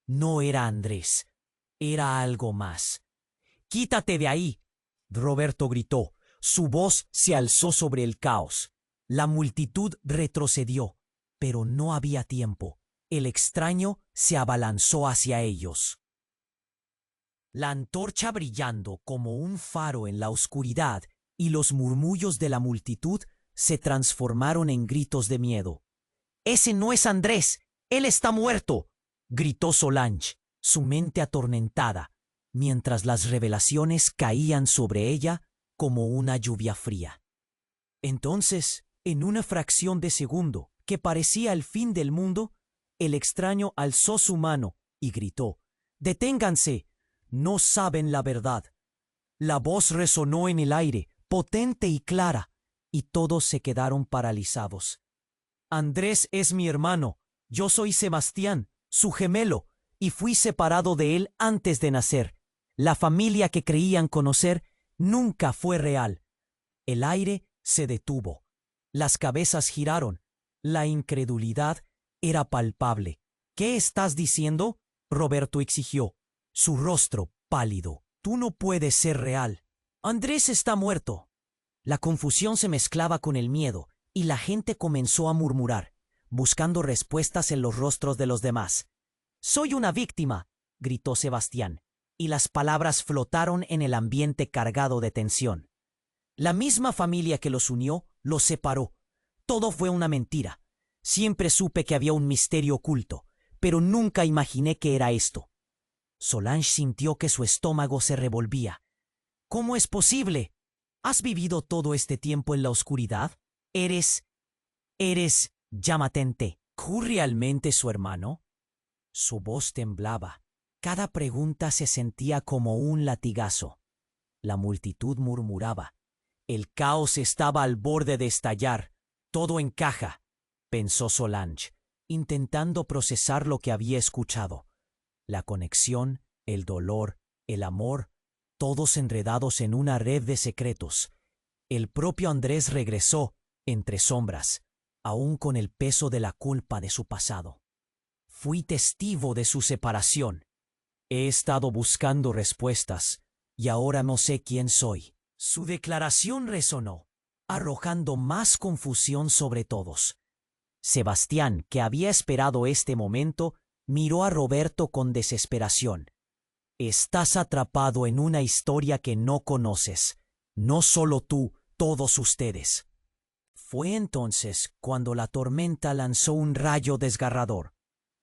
[SPEAKER 1] No era Andrés, era algo más. «¡Quítate de ahí!», Roberto gritó. Su voz se alzó sobre el caos. La multitud retrocedió, pero no había tiempo. El extraño se abalanzó hacia ellos. La antorcha brillando como un faro en la oscuridad y los murmullos de la multitud se transformaron en gritos de miedo. «¡Ese no es Andrés! ¡Él está muerto!», gritó Solange, su mente atormentada, mientras las revelaciones caían sobre ella como una lluvia fría. Entonces, en una fracción de segundo que parecía el fin del mundo, el extraño alzó su mano y gritó: «¡Deténganse! No saben la verdad». La voz resonó en el aire, potente y clara, y todos se quedaron paralizados. «Andrés es mi hermano. Yo soy Sebastián, su gemelo, y fui separado de él antes de nacer. La familia que creían conocer nunca fue real». El aire se detuvo. Las cabezas giraron. La incredulidad era palpable. «¿Qué estás diciendo?», Roberto exigió, su rostro pálido. «Tú no puedes ser real. Andrés está muerto». La confusión se mezclaba con el miedo, y la gente comenzó a murmurar, buscando respuestas en los rostros de los demás. «Soy una víctima», gritó Sebastián, y las palabras flotaron en el ambiente cargado de tensión. La misma familia que los unió los separó. Todo fue una mentira. Siempre supe que había un misterio oculto, pero nunca imaginé que era esto. Solange sintió que su estómago se revolvía. «¿Cómo es posible? ¿Has vivido todo este tiempo en la oscuridad? Eres Yamatente. ¿Tú realmente su hermano?». Su voz temblaba. Cada pregunta se sentía como un latigazo. La multitud murmuraba. El caos estaba al borde de estallar. «Todo encaja», pensó Solange, intentando procesar lo que había escuchado. La conexión, el dolor, el amor, todos enredados en una red de secretos. El propio Andrés regresó, entre sombras, aún con el peso de la culpa de su pasado. «Fui testigo de su separación. He estado buscando respuestas, y ahora no sé quién soy». Su declaración resonó, arrojando más confusión sobre todos. Sebastián, que había esperado este momento, miró a Roberto con desesperación. «Estás atrapado en una historia que no conoces. No solo tú, todos ustedes». Fue entonces cuando la tormenta lanzó un rayo desgarrador.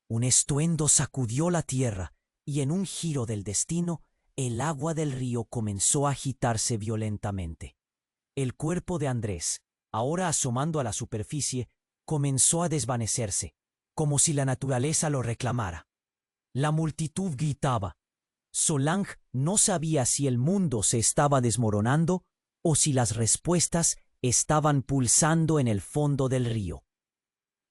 [SPEAKER 1] Un estruendo sacudió la tierra y en un giro del destino, el agua del río comenzó a agitarse violentamente. El cuerpo de Andrés, ahora asomando a la superficie, comenzó a desvanecerse, como si la naturaleza lo reclamara. La multitud gritaba. Solange no sabía si el mundo se estaba desmoronando o si las respuestas estaban pulsando en el fondo del río.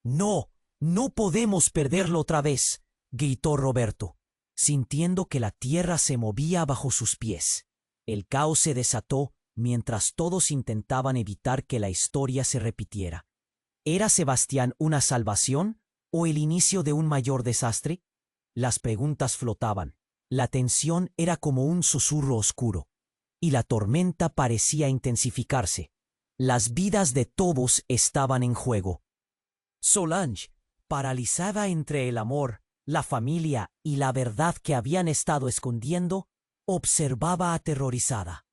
[SPEAKER 1] «No, no podemos perderlo otra vez», gritó Roberto, sintiendo que la tierra se movía bajo sus pies. El caos se desató mientras todos intentaban evitar que la historia se repitiera. ¿Era Sebastián una salvación o el inicio de un mayor desastre? Las preguntas flotaban. La tensión era como un susurro oscuro, y la tormenta parecía intensificarse. Las vidas de todos estaban en juego. Solange, paralizada entre el amor, la familia y la verdad que habían estado escondiendo, observaba aterrorizada.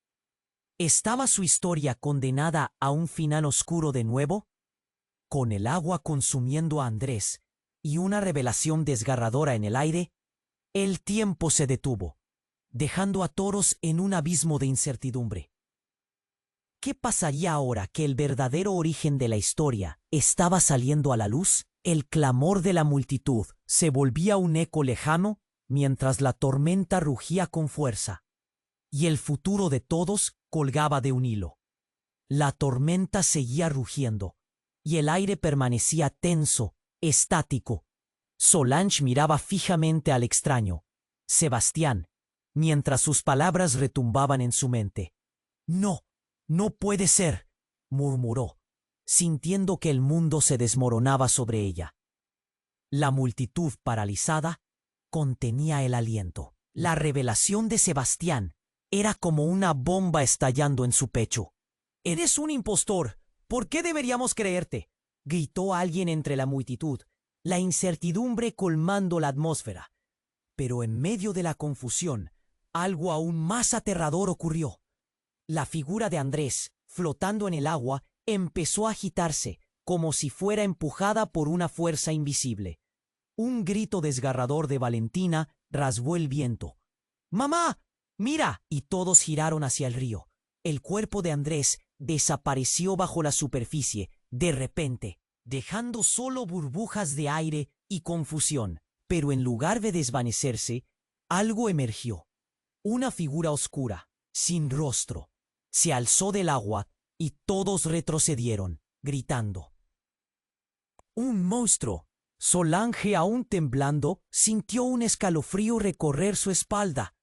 [SPEAKER 1] ¿Estaba su historia condenada a un final oscuro de nuevo? Con el agua consumiendo a Andrés y una revelación desgarradora en el aire, el tiempo se detuvo, dejando a todos en un abismo de incertidumbre. ¿Qué pasaría ahora que el verdadero origen de la historia estaba saliendo a la luz? El clamor de la multitud se volvía un eco lejano mientras la tormenta rugía con fuerza, y el futuro de todos colgaba de un hilo. La tormenta seguía rugiendo, y el aire permanecía tenso, estático. Solange miraba fijamente al extraño, Sebastián, mientras sus palabras retumbaban en su mente. «No, no puede ser», murmuró, sintiendo que el mundo se desmoronaba sobre ella. La multitud, paralizada, contenía el aliento. La revelación de Sebastián era como una bomba estallando en su pecho. «Eres un impostor. ¿Por qué deberíamos creerte?», gritó alguien entre la multitud, la incertidumbre colmando la atmósfera. Pero en medio de la confusión, algo aún más aterrador ocurrió. La figura de Andrés, flotando en el agua, empezó a agitarse, como si fuera empujada por una fuerza invisible. Un grito desgarrador de Valentina rasgó el viento. «¡Mamá! ¡Mira!», y todos giraron hacia el río. El cuerpo de Andrés desapareció bajo la superficie, de repente, dejando solo burbujas de aire y confusión. Pero en lugar de desvanecerse, algo emergió. Una figura oscura, sin rostro, se alzó del agua y todos retrocedieron, gritando. «¡Un monstruo!». Solange, aún temblando, sintió un escalofrío recorrer su espalda.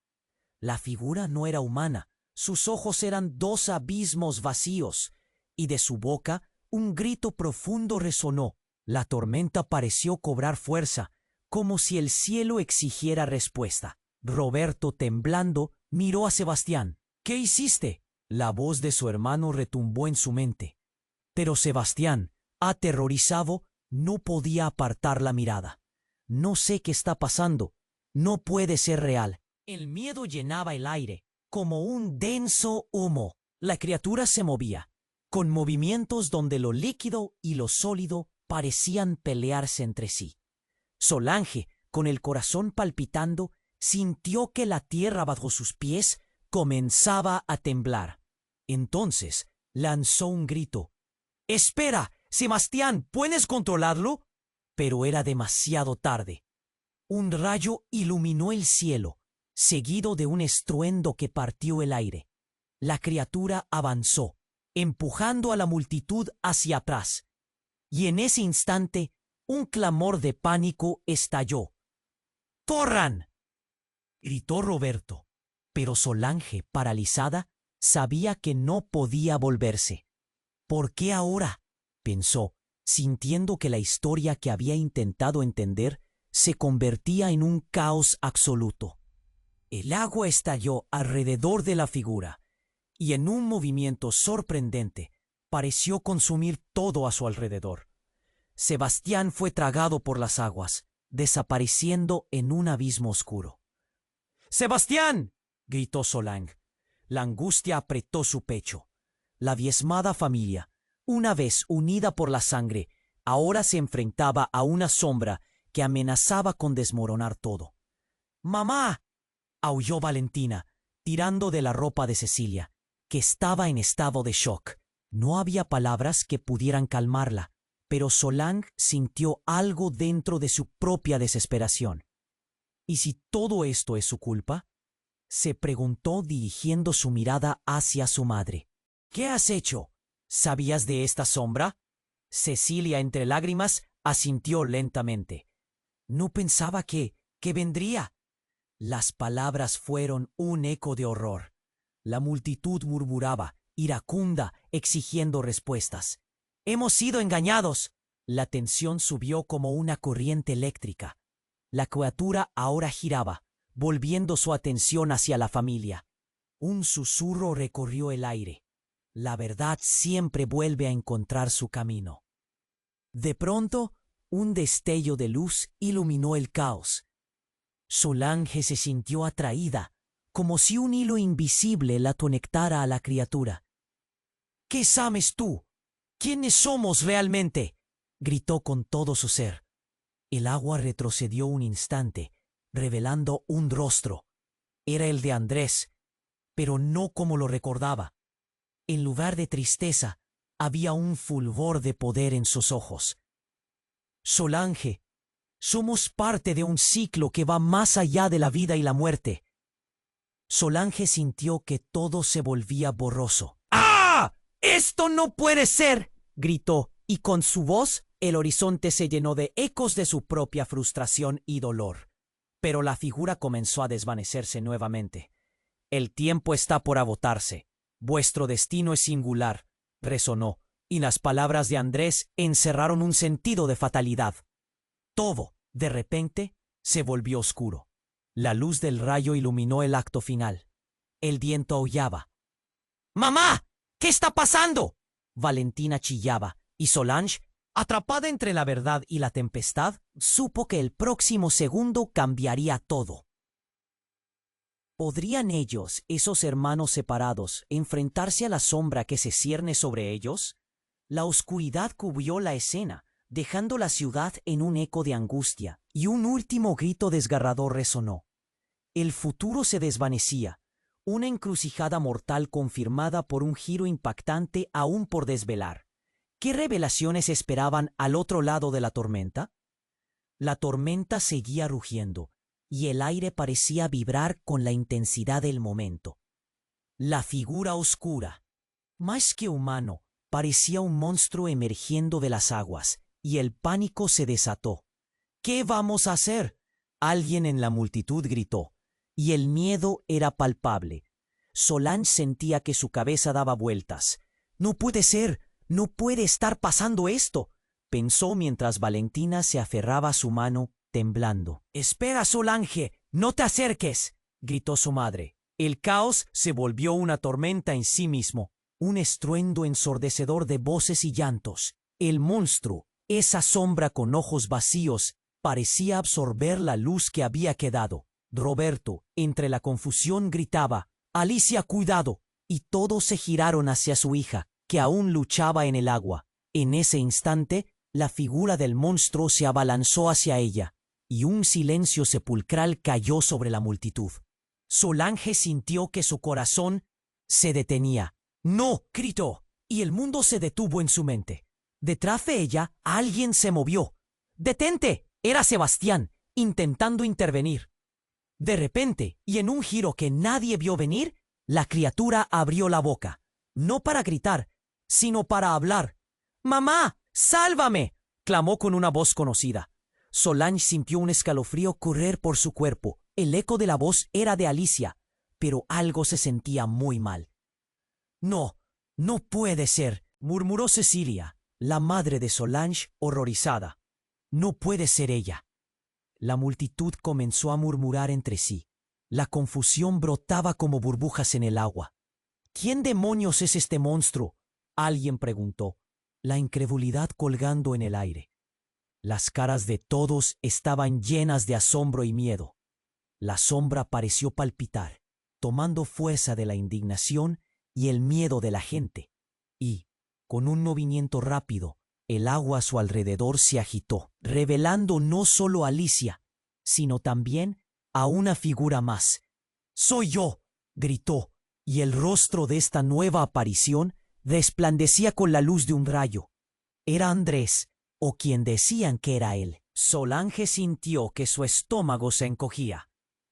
[SPEAKER 1] La figura no era humana, sus ojos eran dos abismos vacíos, y de su boca un grito profundo resonó. La tormenta pareció cobrar fuerza, como si el cielo exigiera respuesta. Roberto, temblando, miró a Sebastián. «¿Qué hiciste?». La voz de su hermano retumbó en su mente. Pero Sebastián, aterrorizado, no podía apartar la mirada. «No sé qué está pasando. No puede ser real». El miedo llenaba el aire, como un denso humo. La criatura se movía, con movimientos donde lo líquido y lo sólido parecían pelearse entre sí. Solange, con el corazón palpitando, sintió que la tierra bajo sus pies comenzaba a temblar. Entonces lanzó un grito. «¡Espera! Sebastián, ¿puedes controlarlo?». Pero era demasiado tarde. Un rayo iluminó el cielo, seguido de un estruendo que partió el aire. La criatura avanzó, empujando a la multitud hacia atrás. Y en ese instante, un clamor de pánico estalló. «¡Corran!», gritó Roberto. Pero Solange, paralizada, sabía que no podía volverse. «¿Por qué ahora?», pensó, sintiendo que la historia que había intentado entender se convertía en un caos absoluto. El agua estalló alrededor de la figura, y en un movimiento sorprendente pareció consumir todo a su alrededor. Sebastián fue tragado por las aguas, desapareciendo en un abismo oscuro. «¡Sebastián!», gritó Solange. La angustia apretó su pecho. La diezmada familia, una vez unida por la sangre, ahora se enfrentaba a una sombra que amenazaba con desmoronar todo. «¡Mamá!», aulló Valentina, tirando de la ropa de Cecilia, que estaba en estado de shock. No había palabras que pudieran calmarla, pero Solange sintió algo dentro de su propia desesperación. ¿Y si todo esto es su culpa? Se preguntó dirigiendo su mirada hacia su madre. ¿Qué has hecho? ¿Sabías de esta sombra? Cecilia, entre lágrimas, asintió lentamente. No pensaba que vendría. Las palabras fueron un eco de horror. La multitud murmuraba, iracunda, exigiendo respuestas. ¡Hemos sido engañados! La tensión subió como una corriente eléctrica. La criatura ahora giraba, volviendo su atención hacia la familia. Un susurro recorrió el aire. La verdad siempre vuelve a encontrar su camino. De pronto, un destello de luz iluminó el caos. Solange se sintió atraída, como si un hilo invisible la conectara a la criatura. ¿Qué sabes tú? ¿Quiénes somos realmente? Gritó con todo su ser. El agua retrocedió un instante, revelando un rostro. Era el de Andrés, pero no como lo recordaba. En lugar de tristeza, había un fulgor de poder en sus ojos. Solange, somos parte de un ciclo que va más allá de la vida y la muerte. Solange sintió que todo se volvía borroso. ¡Ah! ¡Esto no puede ser!, gritó, y con su voz el horizonte se llenó de ecos de su propia frustración y dolor. Pero la figura comenzó a desvanecerse nuevamente. El tiempo está por agotarse. Vuestro destino es singular, resonó, y las palabras de Andrés encerraron un sentido de fatalidad. Todo, de repente, se volvió oscuro. La luz del rayo iluminó el acto final. El viento aullaba. ¡Mamá! ¿Qué está pasando? Valentina chillaba, y Solange, atrapada entre la verdad y la tempestad, supo que el próximo segundo cambiaría todo. ¿Podrían ellos, esos hermanos separados, enfrentarse a la sombra que se cierne sobre ellos? La oscuridad cubrió la escena, dejando la ciudad en un eco de angustia, y un último grito desgarrador resonó. El futuro se desvanecía, una encrucijada mortal confirmada por un giro impactante aún por desvelar. ¿Qué revelaciones esperaban al otro lado de la tormenta? La tormenta seguía rugiendo, y el aire parecía vibrar con la intensidad del momento. La figura oscura, más que humano, parecía un monstruo emergiendo de las aguas, y el pánico se desató. ¿Qué vamos a hacer? Alguien en la multitud gritó, y el miedo era palpable. Solange sentía que su cabeza daba vueltas. «No puede ser, no puede estar pasando esto», pensó mientras Valentina se aferraba a su mano, temblando. «Espera, Solange, no te acerques», gritó su madre. El caos se volvió una tormenta en sí mismo, un estruendo ensordecedor de voces y llantos. El monstruo, esa sombra con ojos vacíos, parecía absorber la luz que había quedado. Roberto, entre la confusión, gritaba, «Alicia, cuidado», y todos se giraron hacia su hija, que aún luchaba en el agua. En ese instante, la figura del monstruo se abalanzó hacia ella, y un silencio sepulcral cayó sobre la multitud. Solange sintió que su corazón se detenía. «¡No!», gritó, y el mundo se detuvo en su mente. Detrás de ella, alguien se movió. «¡Detente!», era Sebastián, intentando intervenir. De repente, y en un giro que nadie vio venir, la criatura abrió la boca, no para gritar, sino para hablar. «¡Mamá! ¡Sálvame!», clamó con una voz conocida. Solange sintió un escalofrío correr por su cuerpo. El eco de la voz era de Alicia, pero algo se sentía muy mal. «No, no puede ser», murmuró Cecilia, la madre de Solange, horrorizada. «No puede ser ella». La multitud comenzó a murmurar entre sí. La confusión brotaba como burbujas en el agua. «¿Quién demonios es este monstruo?», alguien preguntó, la incredulidad colgando en el aire. Las caras de todos estaban llenas de asombro y miedo. La sombra pareció palpitar, tomando fuerza de la indignación y el miedo de la gente. Y, con un movimiento rápido, el agua a su alrededor se agitó, revelando no solo a Alicia, sino también a una figura más. «¡Soy yo!», gritó, y el rostro de esta nueva aparición resplandecía con la luz de un rayo. Era Andrés, o quien decían que era él. Solange sintió que su estómago se encogía.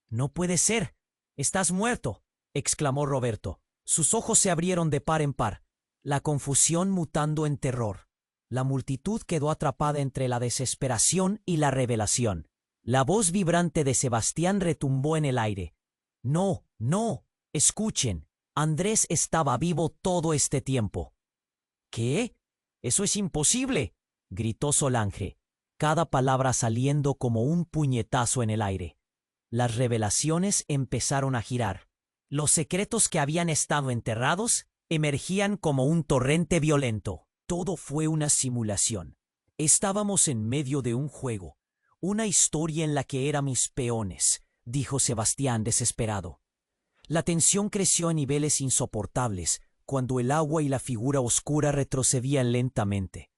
[SPEAKER 1] «No puede ser. Estás muerto», exclamó Roberto. Sus ojos se abrieron de par en par, la confusión mutando en terror. La multitud quedó atrapada entre la desesperación y la revelación. La voz vibrante de Sebastián retumbó en el aire. «No, no, escuchen. Andrés estaba vivo todo este tiempo». «¿Qué? Eso es imposible», gritó Solange, cada palabra saliendo como un puñetazo en el aire. Las revelaciones empezaron a girar. Los secretos que habían estado enterrados emergían como un torrente violento. Todo fue una simulación. Estábamos en medio de un juego, una historia en la que éramos peones, dijo Sebastián desesperado. La tensión creció a niveles insoportables cuando el agua y la figura oscura retrocedían lentamente.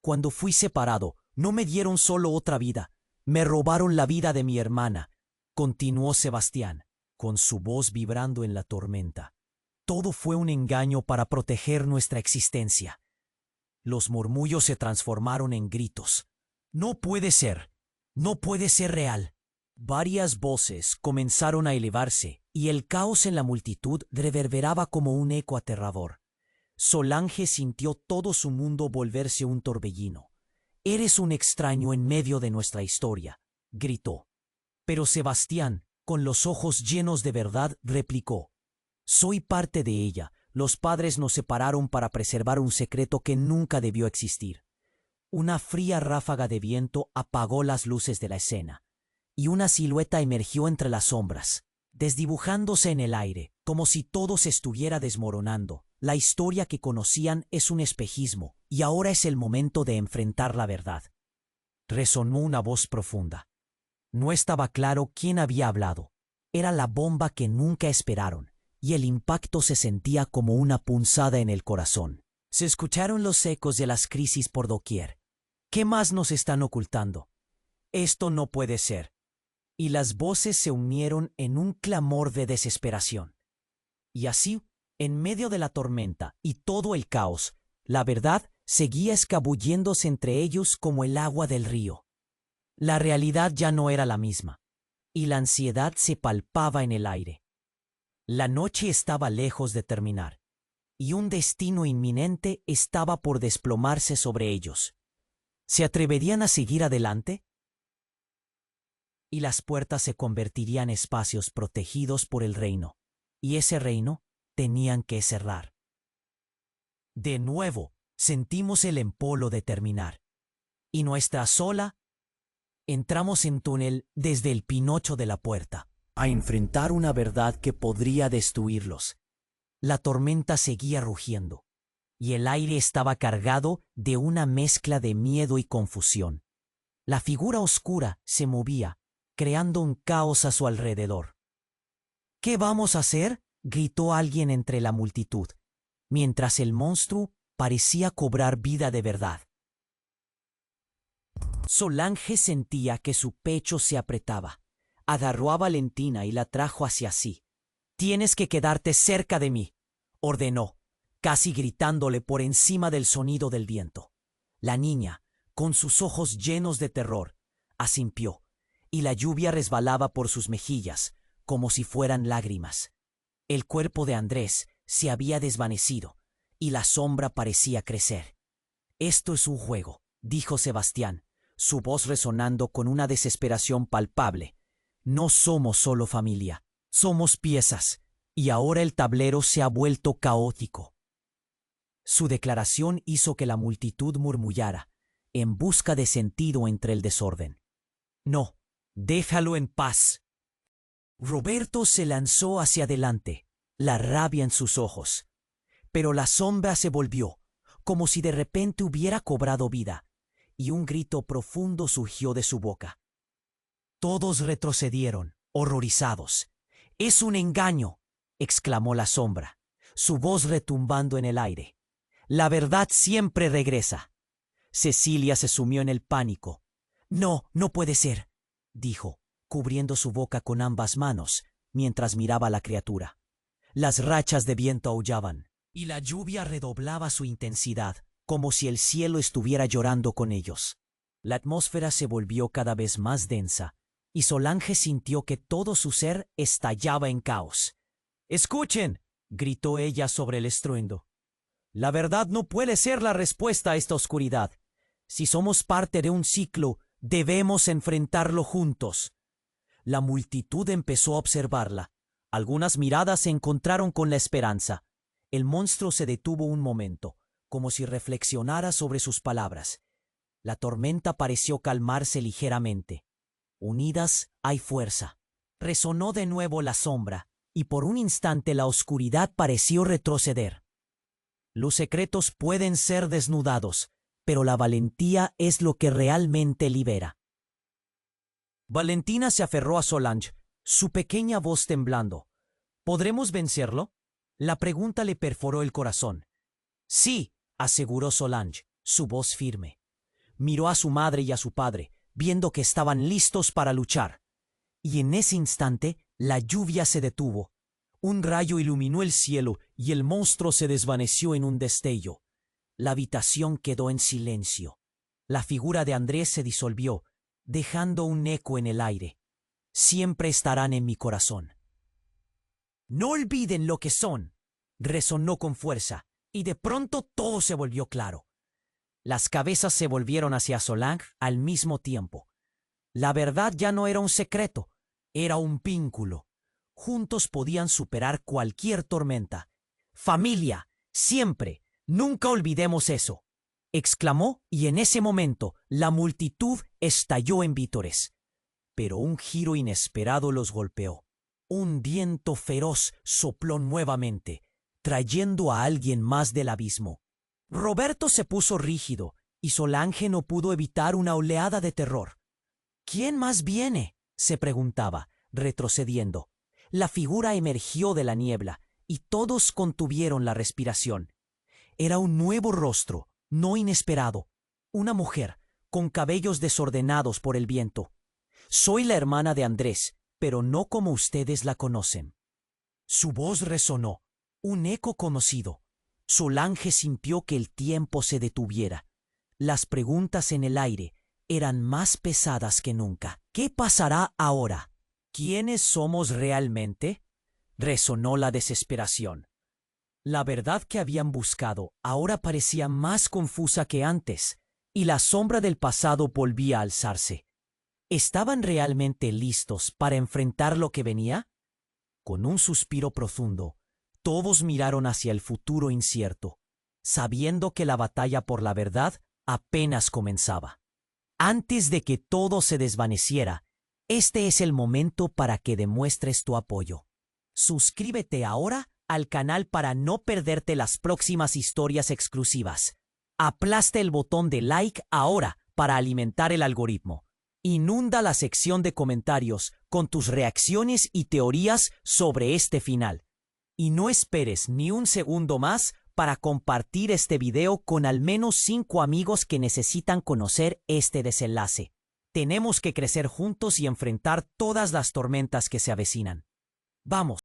[SPEAKER 1] Cuando fui separado, no me dieron solo otra vida, me robaron la vida de mi hermana, continuó Sebastián, con su voz vibrando en la tormenta. Todo fue un engaño para proteger nuestra existencia. Los murmullos se transformaron en gritos. «No puede ser. No puede ser real». Varias voces comenzaron a elevarse y el caos en la multitud reverberaba como un eco aterrador. Solange sintió todo su mundo volverse un torbellino. «Eres un extraño en medio de nuestra historia», gritó. Pero Sebastián, con los ojos llenos de verdad, replicó: «Soy parte de ella. Los padres nos separaron para preservar un secreto que nunca debió existir». Una fría ráfaga de viento apagó las luces de la escena, y una silueta emergió entre las sombras, desdibujándose en el aire, como si todo se estuviera desmoronando. La historia que conocían es un espejismo, y ahora es el momento de enfrentar la verdad. Resonó una voz profunda. No estaba claro quién había hablado. Era la bomba que nunca esperaron, y el impacto se sentía como una punzada en el corazón. Se escucharon los ecos de las crisis por doquier. ¿Qué más nos están ocultando? Esto no puede ser. Y las voces se unieron en un clamor de desesperación. Y así, en medio de la tormenta y todo el caos, la verdad seguía escabulléndose entre ellos como el agua del río. La realidad ya no era la misma, y la ansiedad se palpaba en el aire. La noche estaba lejos de terminar, y un destino inminente estaba por desplomarse sobre ellos. ¿Se atreverían a seguir adelante? Y las puertas se convertirían en espacios protegidos por el reino, y ese reino tenían que cerrar. De nuevo, sentimos el empolo de terminar, y nuestra sola entramos en túnel desde el pinocho de la puerta, a enfrentar una verdad que podría destruirlos. La tormenta seguía rugiendo, y el aire estaba cargado de una mezcla de miedo y confusión. La figura oscura se movía, creando un caos a su alrededor. «¿Qué vamos a hacer?», gritó alguien entre la multitud, mientras el monstruo parecía cobrar vida de verdad. Solange sentía que su pecho se apretaba. Agarró a Valentina y la trajo hacia sí. «Tienes que quedarte cerca de mí», ordenó, casi gritándole por encima del sonido del viento. La niña, con sus ojos llenos de terror, asintió, y la lluvia resbalaba por sus mejillas, como si fueran lágrimas. El cuerpo de Andrés se había desvanecido, y la sombra parecía crecer. «Esto es un juego», dijo Sebastián, su voz resonando con una desesperación palpable. «No somos solo familia, somos piezas, y ahora el tablero se ha vuelto caótico». Su declaración hizo que la multitud murmullara, en busca de sentido entre el desorden. «No, déjalo en paz». Roberto se lanzó hacia adelante, la rabia en sus ojos. Pero la sombra se volvió, como si de repente hubiera cobrado vida, y un grito profundo surgió de su boca. Todos retrocedieron, horrorizados. «¡Es un engaño!», exclamó la sombra, su voz retumbando en el aire. «La verdad siempre regresa». Cecilia se sumió en el pánico. «No, no puede ser», dijo, cubriendo su boca con ambas manos, mientras miraba a la criatura. Las rachas de viento aullaban, y la lluvia redoblaba su intensidad, como si el cielo estuviera llorando con ellos. La atmósfera se volvió cada vez más densa, y Solange sintió que todo su ser estallaba en caos. «¡Escuchen!», gritó ella sobre el estruendo. «La verdad no puede ser la respuesta a esta oscuridad. Si somos parte de un ciclo, debemos enfrentarlo juntos». La multitud empezó a observarla. Algunas miradas se encontraron con la esperanza. El monstruo se detuvo un momento, como si reflexionara sobre sus palabras. La tormenta pareció calmarse ligeramente. «Unidas hay fuerza». Resonó de nuevo la sombra, y por un instante la oscuridad pareció retroceder. Los secretos pueden ser desnudados, pero la valentía es lo que realmente libera. Valentina se aferró a Solange, su pequeña voz temblando. «¿Podremos vencerlo?». La pregunta le perforó el corazón. «Sí», aseguró Solange, su voz firme. Miró a su madre y a su padre, viendo que estaban listos para luchar. Y en ese instante, la lluvia se detuvo. Un rayo iluminó el cielo y el monstruo se desvaneció en un destello. La habitación quedó en silencio. La figura de Andrés se disolvió, dejando un eco en el aire. «Siempre estarán en mi corazón». «No olviden lo que son», resonó con fuerza, y de pronto todo se volvió claro. Las cabezas se volvieron hacia Solange al mismo tiempo. La verdad ya no era un secreto, era un vínculo. Juntos podían superar cualquier tormenta. «Familia, siempre, nunca olvidemos eso», exclamó, y en ese momento la multitud estalló en vítores. Pero un giro inesperado los golpeó. Un viento feroz sopló nuevamente, trayendo a alguien más del abismo. Roberto se puso rígido, y Solange no pudo evitar una oleada de terror. «¿Quién más viene?», se preguntaba, retrocediendo. La figura emergió de la niebla, y todos contuvieron la respiración. Era un nuevo rostro, no inesperado. Una mujer, con cabellos desordenados por el viento. «Soy la hermana de Andrés, pero no como ustedes la conocen». Su voz resonó, un eco conocido. Solange sintió que el tiempo se detuviera. Las preguntas en el aire eran más pesadas que nunca. «¿Qué pasará ahora? ¿Quiénes somos realmente?», resonó la desesperación. La verdad que habían buscado ahora parecía más confusa que antes, y la sombra del pasado volvía a alzarse. ¿Estaban realmente listos para enfrentar lo que venía? Con un suspiro profundo, todos miraron hacia el futuro incierto, sabiendo que la batalla por la verdad apenas comenzaba. Antes de que todo se desvaneciera, este es el momento para que demuestres tu apoyo. Suscríbete ahora al canal para no perderte las próximas historias exclusivas. Aplasta el botón de like ahora para alimentar el algoritmo. Inunda la sección de comentarios con tus reacciones y teorías sobre este final. Y no esperes ni un segundo más para compartir este video con al menos 5 amigos que necesitan conocer este desenlace. Tenemos que crecer juntos y enfrentar todas las tormentas que se avecinan. ¡Vamos!